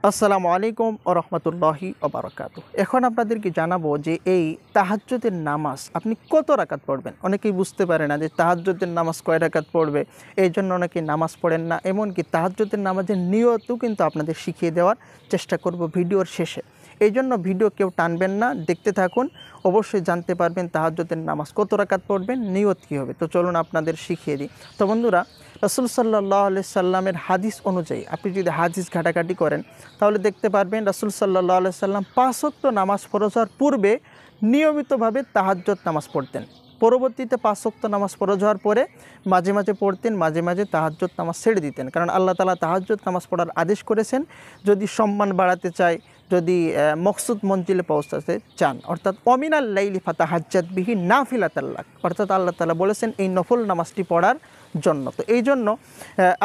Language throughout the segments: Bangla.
আসসালামু আলাইকুম ওয়া রাহমাতুল্লাহি ওয়া বারাকাতুহু। এখন আপনাদেরকে জানাবো যে এই তাহাজ্জুদের নামাজ আপনি কত রাকাত পড়বেন। অনেকেই বুঝতে পারে না যে তাহাজ্জুদের নামাজ কয় রাকাত পড়বে, এই জন্য অনেকেই নামাজ পড়েন না। এমনকি তাহাজ্জুদের নামাজের নিয়তও কিন্তু আপনাদের শিখিয়ে দেওয়ার চেষ্টা করব ভিডিওর শেষে। এই জন্য ভিডিও কেউ টানবেন না, দেখতে থাকুন, অবশ্যই জানতে পারবেন তাহাজ্জুদের নামাজ কত রাকাত পড়বেন, নিয়ত কী হবে। তো চলুন আপনাদের শিখিয়ে দিই। তো বন্ধুরা, রাসূল সাল্লাল্লাহু আলাইহি সাল্লামের হাদিস অনুযায়ী আপনি যদি হাদিস ঘাটাঘাটি করেন তাহলে দেখতে পারবেন রাসূল সাল্লাল্লাহু আলাইহি সাল্লাম ৫ ওয়াক্ত নামাজ ফরজ হওয়ার পূর্বে নিয়মিতভাবে তাহাজ্জুদ নামাজ পড়তেন। পরবর্তীতে ৫ ওয়াক্ত নামাজ ফরজ হওয়ার পরে মাঝে মাঝে পড়তেন, মাঝে মাঝে তাহাজ্জুদ নামাজ ছেড়ে দিতেন। কারণ আল্লাহ তাআলা তাহাজ্জুদ নামাজ পড়ার আদেশ করেছেন যদি সম্মান বাড়াতে চায়, যদি মকসুদ মঞ্জিলে পৌঁছাতে চান, অর্থাৎ অমিনাল লাইলি ফাতাহাজ্জাদ বিহি নাফিলাতাল লাক, অর্থাৎ আল্লাহ তাআলা বলেছেন এই নফল নামাজটি পড়ার জন্য। তো এই জন্য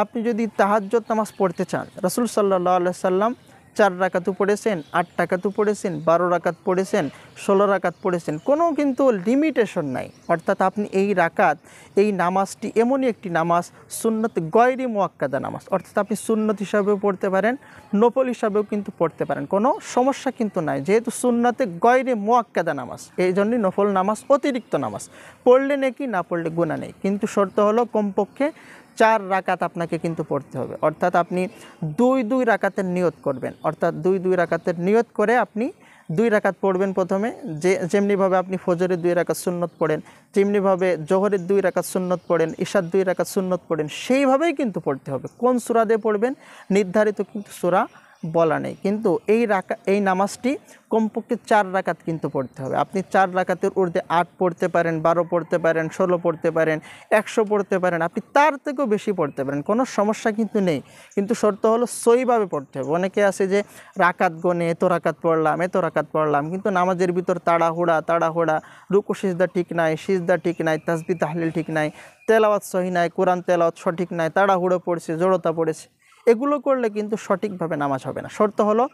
আপনি যদি তাহাজ্জুদ নামাজ পড়তে চান, রাসূল সাল্লাল্লাহু আলাইহি সাল্লাম 4 রাকাতও পড়েছেন, 8 রাকাতও পড়েছেন, 12 রাকাত পড়েছেন, 16 রাকাত পড়েছেন, কোনো কিন্তু লিমিটেশন নাই। অর্থাৎ আপনি এই নামাজটি এমনই একটি নামাজ, সুন্নত গয়রি মুআক্কাদা নামাজ, অর্থাৎ আপনি সুন্নত হিসাবেও পড়তে পারেন, নফল হিসাবেও কিন্তু পড়তে পারেন, কোনো সমস্যা কিন্তু নাই। যেহেতু সুন্নতে গয়রি মুআক্কাদা নামাজ, এই জন্যই নফল নামাজ অতিরিক্ত নামাজ, পড়লে নেকি না পড়লে গুনাহ নেই। কিন্তু শর্ত হলো কমপক্ষে 4 রাকাত আপনাকে কিন্তু পড়তে হবে। অর্থাৎ আপনি 2 রাকাতের নিয়ত করবেন, অর্থাৎ 2 রাকাতের নিয়ত করে আপনি 2 রাকাত পড়বেন প্রথমে। যেমনিভাবে আপনি ফজরের 2 রাকাত সুন্নত পড়েন, যেমনিভাবে জোহরের 2 রাকাত সুন্নত পড়েন, ইশার 2 রাকাত সুন্নত পড়েন, সেইভাবেই কিন্তু পড়তে হবে। কোন সূরা দিয়ে পড়বেন নির্ধারিত কিন্তু সূরা বলা নেই, কিন্তু এই নামাজটি কমপক্ষে 4 রাকাত কিন্তু পড়তে হবে। আপনি 4 রাকাতের ঊর্ধ্বে 8 পড়তে পারেন, 12 পড়তে পারেন, 16 পড়তে পারেন, 100 পড়তে পারেন, আপনি তার থেকেও বেশি পড়তে পারেন, কোনো সমস্যা কিন্তু নেই। কিন্তু শর্ত হলো সহিভাবে পড়তে হবে। অনেকে আছে যে রাকাত গণে এত রাকাত পড়লাম, কিন্তু নামাজের ভিতর তাড়াহুড়া, রুকু সিজদা ঠিক নাই, তাসবিহ তাহলিল ঠিক নাই, তেলাওয়াত সহি নাই, কোরআন তেলাওয়াত সঠিক নাই, তাড়াহুড়ো পড়ছে, জড়তা পড়েছে, এগুলো করলে কিন্তু সঠিকভাবে নামাজ হবে না। শর্ত হলো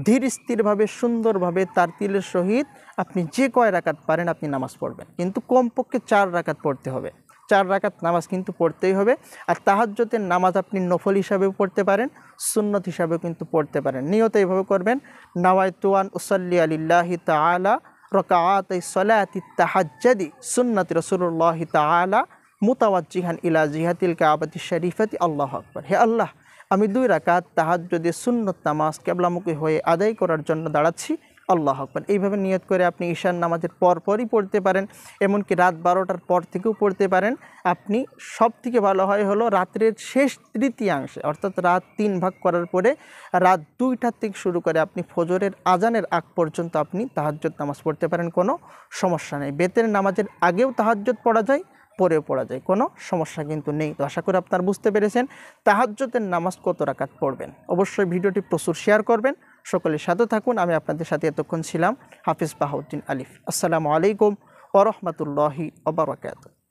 ধীর স্থিরভাবে, সুন্দরভাবে, তারতিলের সহিত আপনি যে কয় রাকাত পারেন আপনি নামাজ পড়বেন, কিন্তু কমপক্ষে 4 রাকাত পড়তে হবে। 4 রাকাত নামাজ কিন্তু পড়তেই হবে। আর তাহাজ্জুদের নামাজ আপনি নফল হিসাবেও পড়তে পারেন, সুন্নত হিসাবেও কিন্তু পড়তে পারেন। নিয়ত এইভাবে করবেন, নাওয়াইতু আন উসাল্লি লিল্লাহি তাআলা রাকাআতাই সলাতি তাহাজ্জুদি সুন্নতি রাসূলুল্লাহি তাআলা মুতাওয়াজ্জিহান ইলা জিহাতিল কাবাতি শরীফাতি আল্লাহু আকবার। হে আল্লাহ, আমি 2 রাকাত তাহাজ্জুদের সুন্নত নামাজ কিবলামুখী হয়ে আদায় করার জন্য দাঁড়াচ্ছি, আল্লাহু আকবার। এইভাবে নিয়ত করে আপনি ঈশার নামাজের পরপরই পড়তে পারেন, এমনকি রাত 12টার পর থেকেও পড়তে পারেন। আপনি সবথেকে ভালো হয় হলো রাত্রের শেষ তৃতীয়াংশে, অর্থাৎ রাত 3 ভাগ করার পরে রাত 2টা থেকে শুরু করে আপনি ফজরের আজানের আগ পর্যন্ত আপনি তাহাজ্জুদ নামাজ পড়তে পারেন, কোনো সমস্যা নেই। বেতের নামাজের আগেও তাহাজ্জুদ পড়া যায়, পরেও পড়া যায়, কোনো সমস্যা কিন্তু নেই। তো আশা করি আপনারা বুঝতে পেরেছেন তাহাজ্জুদের নামাজ কত রাকাত পড়বেন। অবশ্যই ভিডিওটি প্রচুর শেয়ার করবেন, সকলের সাথে থাকুন। আমি আপনাদের সাথে এতক্ষণ ছিলাম হাফিজ বাহাউদ্দিন আলিফ। আসসালামু আলাইকুম ওয়া রাহমাতুল্লাহি ওয়া বারাকাতুহু।